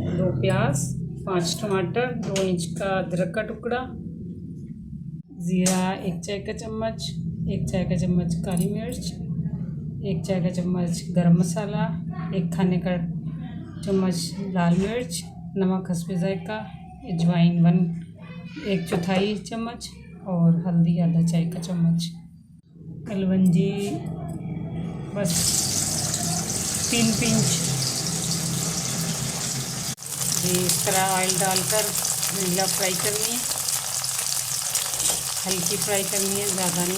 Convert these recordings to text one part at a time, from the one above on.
2 प्याज, 5 टमाटर, 2 इंच का अदरक का टुकड़ा, ज़ीरा 1 चाय का चम्मच, 1 चाय का चम्मच काली मिर्च, 1 चाय का चम्मच गरम मसाला, 1 खाने का चम्मच लाल मिर्च, नमक हस्बे ज़ायक़ा, अजवाइन 1/4 चम्मच और हल्दी आधा चाय का चम्मच। कलवंजी बस 3 पिंच। इस तरह ऑयल डालकर भिंडियाँ फ्राई करनी है, हल्की फ्राई करनी है, ज़्यादा नहीं।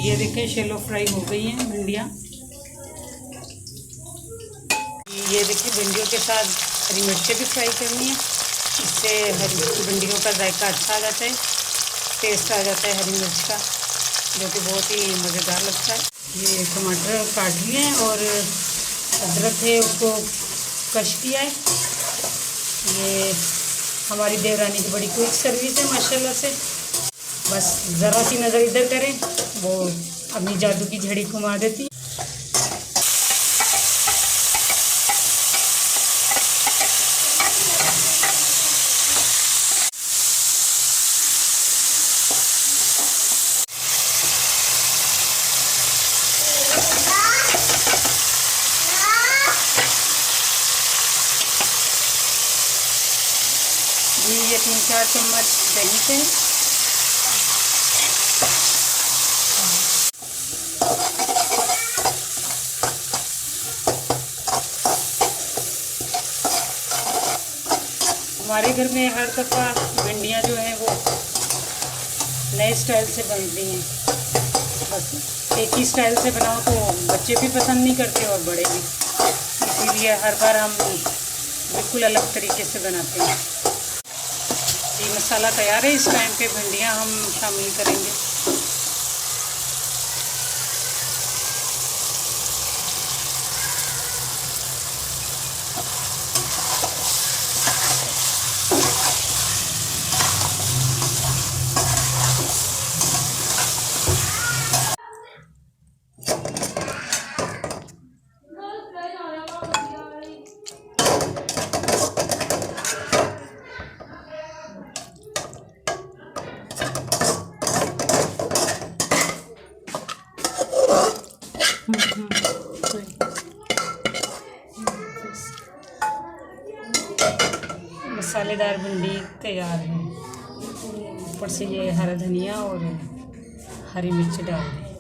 ये देखें शैलो फ्राई हो गई हैं भिंडियाँ। ये देखिए भिंडियों के साथ हरी मिर्चें भी फ्राई करनी है, इससे हरी भिंडियों का जायका अच्छा आ जाता है, टेस्ट आ जाता है हरी मिर्च का, जो कि बहुत ही मज़ेदार लगता है। ये टमाटर काट लिए हैं और अदरक है उसको कश किया है। ये हमारी देवरानी की बड़ी क्विक सर्विस है माशाल्लाह से। बस ज़रा सी नज़र इधर करें, वो अपनी जादू की झड़ी घुमा देती। ये 3-4 चम्मच दही से हमारे घर में हर दफ़ा भिंडियाँ जो हैं वो नए स्टाइल से बनती हैं। बस एक ही स्टाइल से बनाओ तो बच्चे भी पसंद नहीं करते और बड़े भी, इसीलिए हर बार हम बिल्कुल अलग तरीके से बनाते हैं। ये मसाला तैयार है, इस टाइम पे भिंडियाँ हम शामिल करेंगे। मसालेदार भिंडी तैयार है। ऊपर से ये हरा धनिया और हरी मिर्च डाल दें।